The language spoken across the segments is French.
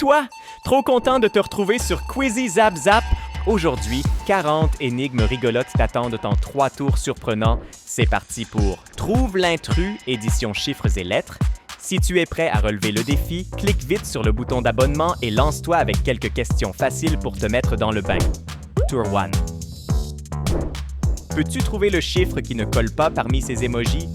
toi! Trop content de te retrouver sur Quizy Zap Zap. Aujourd'hui, 40 énigmes rigolotes t'attendent en 3 tours surprenants. C'est parti pour Trouve l'intrus, édition chiffres et lettres. Si tu es prêt à relever le défi, clique vite sur le bouton d'abonnement et lance-toi avec quelques questions faciles pour te mettre dans le bain. Tour 1. Peux-tu trouver le chiffre qui ne colle pas parmi ces émojis?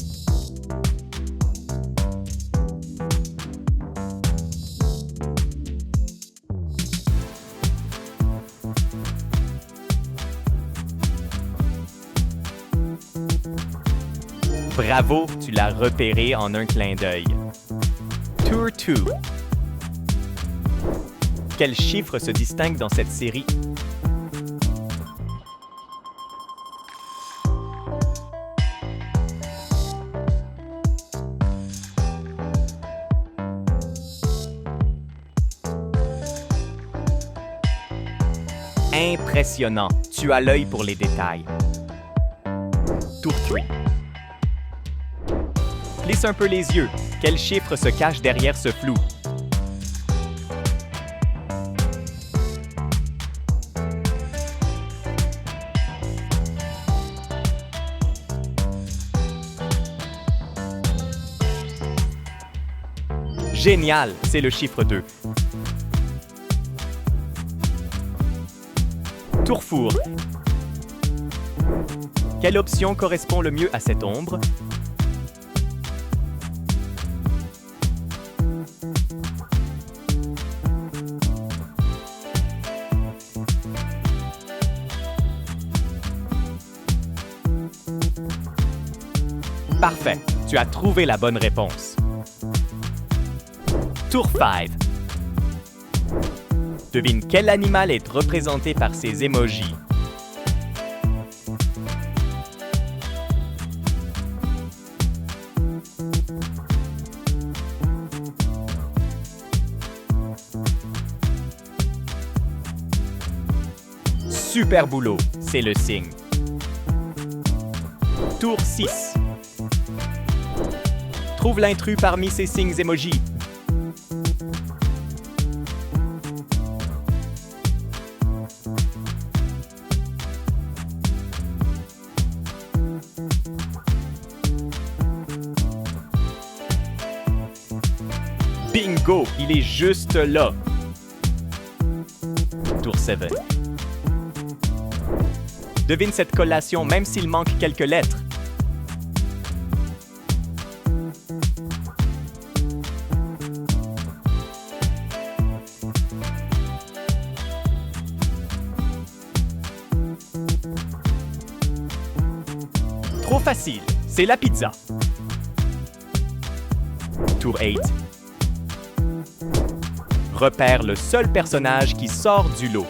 Bravo, tu l'as repéré en un clin d'œil. Tour 2. Quel chiffre se distingue dans cette série? Impressionnant, tu as l'œil pour les détails. Tour 3. Plisse un peu les yeux. Quel chiffre se cache derrière ce flou? Génial, c'est le chiffre 2. Tour four. Quelle option correspond le mieux à cette ombre? Parfait, tu as trouvé la bonne réponse. Tour 5. Devine quel animal est représenté par ces émojis. Super boulot, c'est le signe. Tour 6. Trouve l'intrus parmi ces signes émojis. Bingo, il est juste là. Tour 7. Devine cette collation même s'il manque quelques lettres. Trop facile, c'est la pizza. Tour 8. Repère le seul personnage qui sort du lot.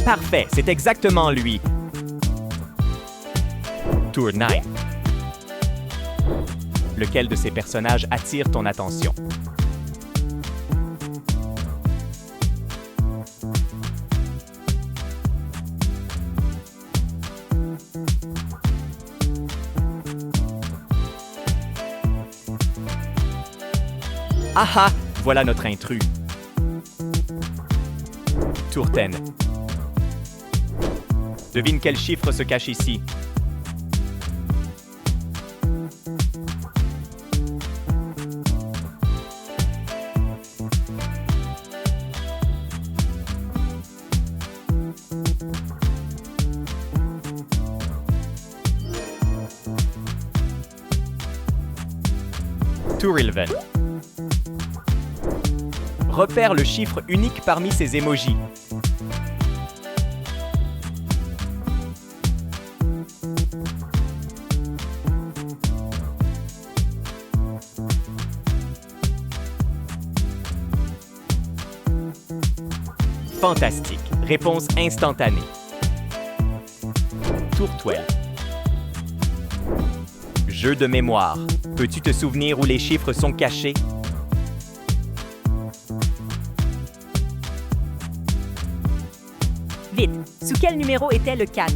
Parfait, c'est exactement lui. Tour 9. Lequel de ces personnages attire ton attention? Ah ah, voilà notre intrus. Tour 10. Devine quel chiffre se cache ici. Tour 11. Repère le chiffre unique parmi ces émojis. Fantastique. Réponse instantanée. Tour 12. Jeu de mémoire. Peux-tu te souvenir où les chiffres sont cachés? Vite, sous quel numéro était le 4?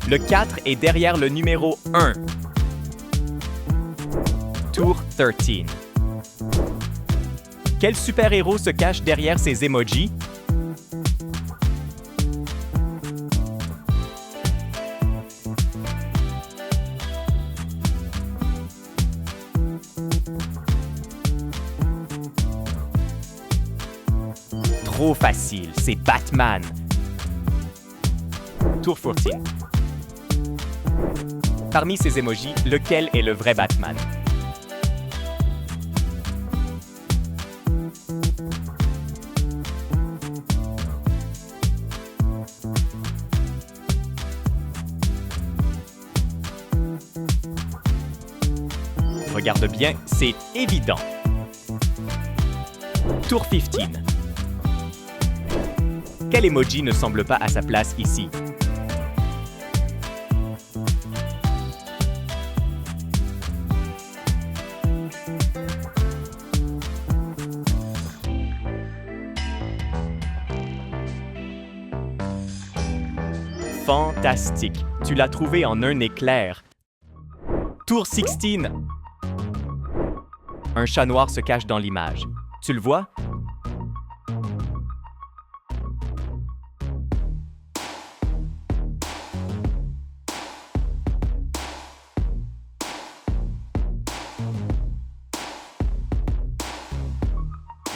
Le 4 est derrière le numéro 1. Tour 13. Quel super-héros se cache derrière ces emojis? Trop facile, c'est Batman. Tour 14. Parmi ces emojis, lequel est le vrai Batman? Regarde bien, c'est évident. Tour 15. Quel emoji ne semble pas à sa place ici? Fantastique! Tu l'as trouvé en un éclair. Tour 16. Un chat noir se cache dans l'image. Tu le vois?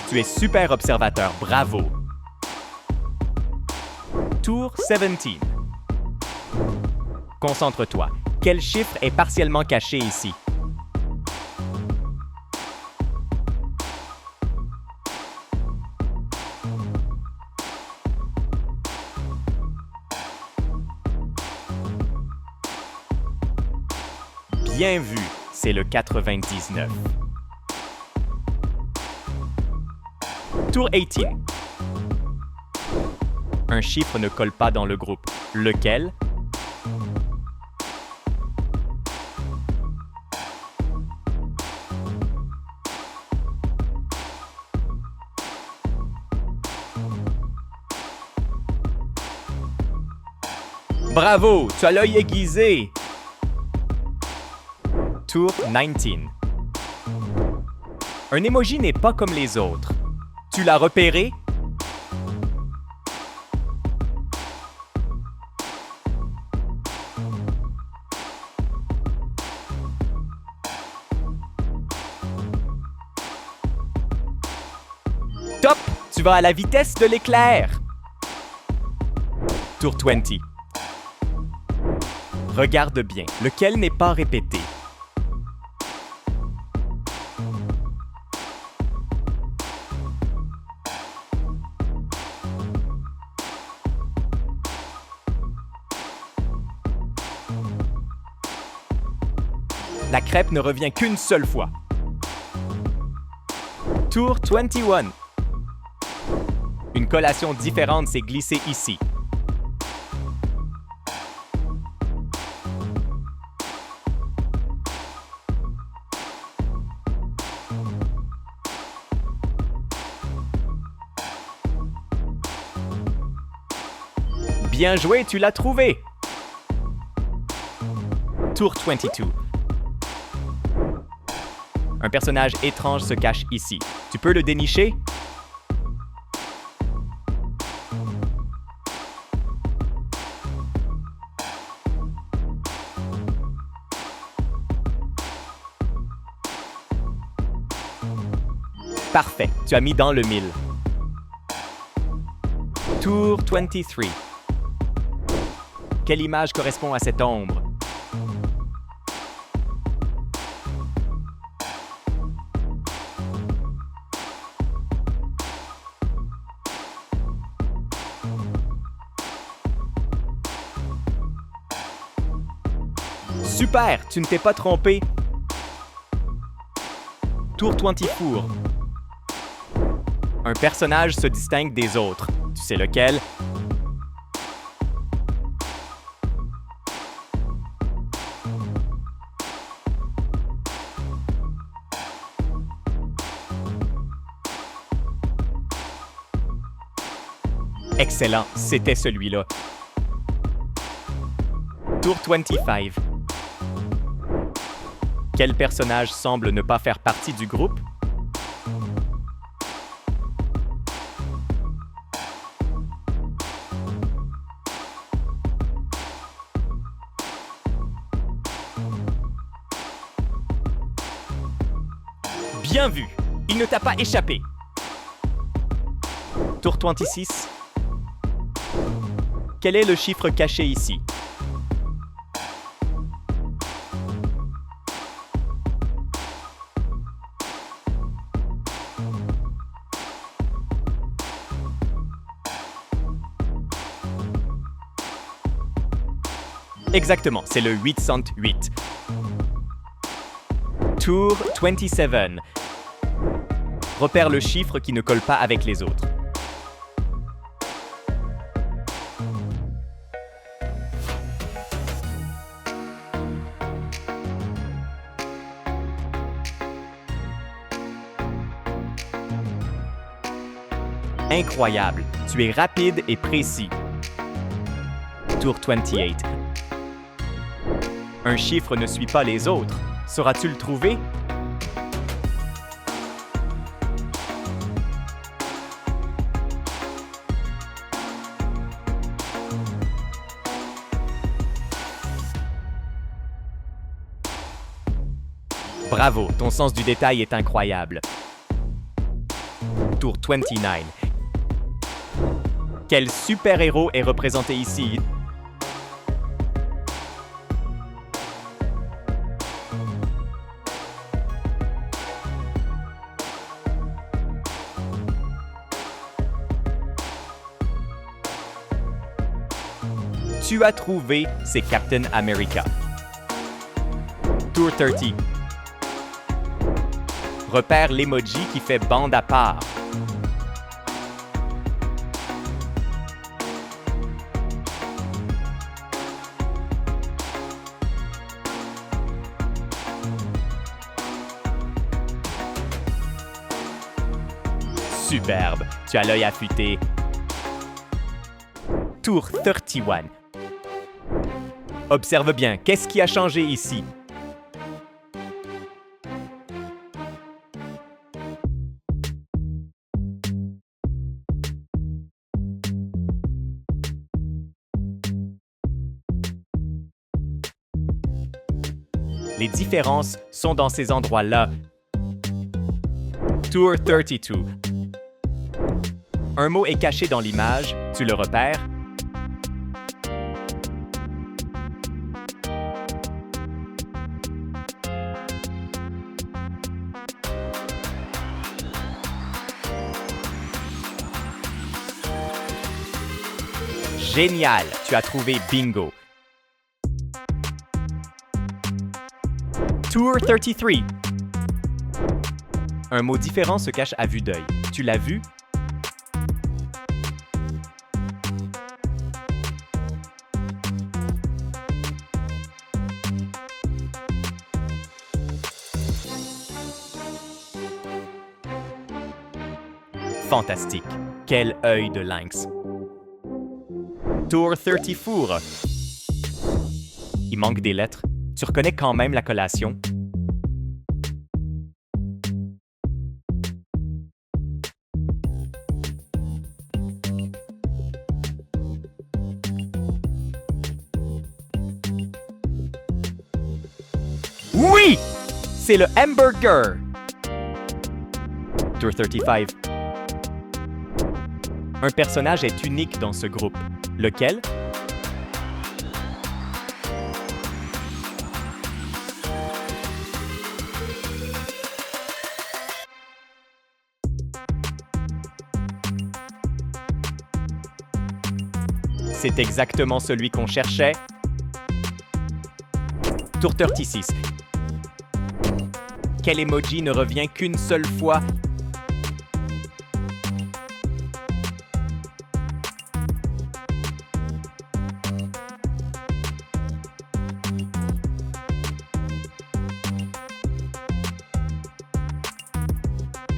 Tu es super observateur, bravo! Tour 17. Concentre-toi. Quel chiffre est partiellement caché ici? Bien vu, c'est le 99. Tour 18. Un chiffre ne colle pas dans le groupe. Lequel? Bravo, tu as l'œil aiguisé! Tour 19. Un emoji n'est pas comme les autres. Tu l'as repéré? Top! Tu vas à la vitesse de l'éclair! Tour 20. Regarde bien, lequel n'est pas répété? La crêpe ne revient qu'une seule fois. Tour 21. Une collation différente s'est glissée ici. Bien joué, tu l'as trouvé! Tour 22. Un personnage étrange se cache ici. Tu peux le dénicher? Parfait, tu as mis dans le mille. Tour 23. Quelle image correspond à cette ombre? Super, tu ne t'es pas trompé. Tour 24. Un personnage se distingue des autres. Tu sais lequel? Excellent, c'était celui-là. Tour 25. Quel personnage semble ne pas faire partie du groupe? Bien vu! Il ne t'a pas échappé! Tour 26. Quel est le chiffre caché ici? Exactement, c'est le 808. Tour 27. Repère le chiffre qui ne colle pas avec les autres. Incroyable, tu es rapide et précis. Tour 28. Un chiffre ne suit pas les autres. Sauras-tu le trouver? Bravo, ton sens du détail est incroyable. Tour 29. Quel super-héros est représenté ici? Tu as trouvé, c'est Captain America. Tour 30. Repère l'emoji qui fait bande à part. Superbe, tu as l'œil affûté. Tour 31. Observe bien, qu'est-ce qui a changé ici? Les différences sont dans ces endroits-là. Tour 32. Un mot est caché dans l'image, tu le repères? Génial, tu as trouvé bingo. Tour 33. Un mot différent se cache à vue d'œil. Tu l'as vu? Fantastique. Quel œil de lynx. Tour 34. Il manque des lettres. Tu reconnais quand même la collation? Oui! C'est le hamburger! Tour 35. Un personnage est unique dans ce groupe. Lequel? C'est exactement celui qu'on cherchait. Tour 36. Quel emoji ne revient qu'une seule fois?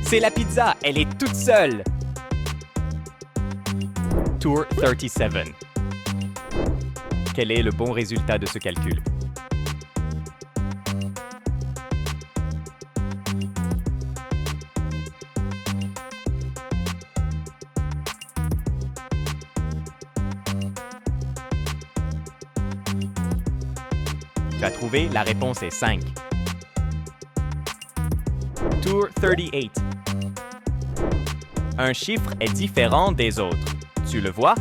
C'est la pizza, elle est toute seule. Tour 37. Quel est le bon résultat de ce calcul? Tu as trouvé? La réponse est 5. Tour 38. Un chiffre est différent des autres. Tu le vois?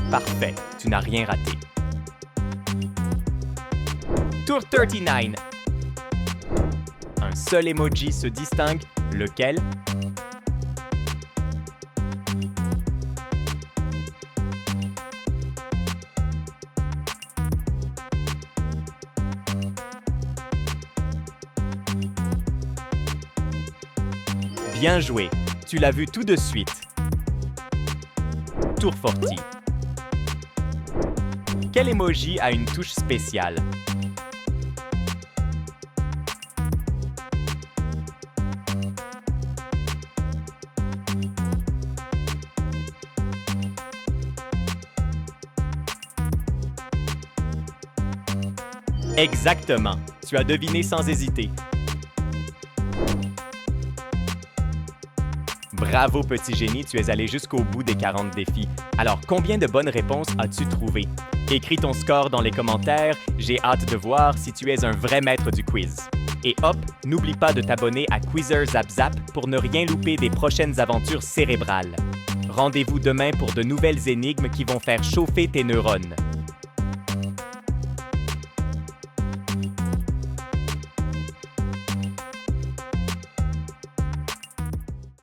Parfait, tu n'as rien raté. Tour 39. Un seul emoji se distingue, lequel? Bien joué, tu l'as vu tout de suite. Tour 40. Quel emoji a une touche spéciale? Exactement, tu as deviné sans hésiter. Bravo petit génie, tu es allé jusqu'au bout des 40 défis. Alors combien de bonnes réponses as-tu trouvé? Écris ton score dans les commentaires, j'ai hâte de voir si tu es un vrai maître du quiz. Et hop, n'oublie pas de t'abonner à Quizzer Zap Zap pour ne rien louper des prochaines aventures cérébrales. Rendez-vous demain pour de nouvelles énigmes qui vont faire chauffer tes neurones.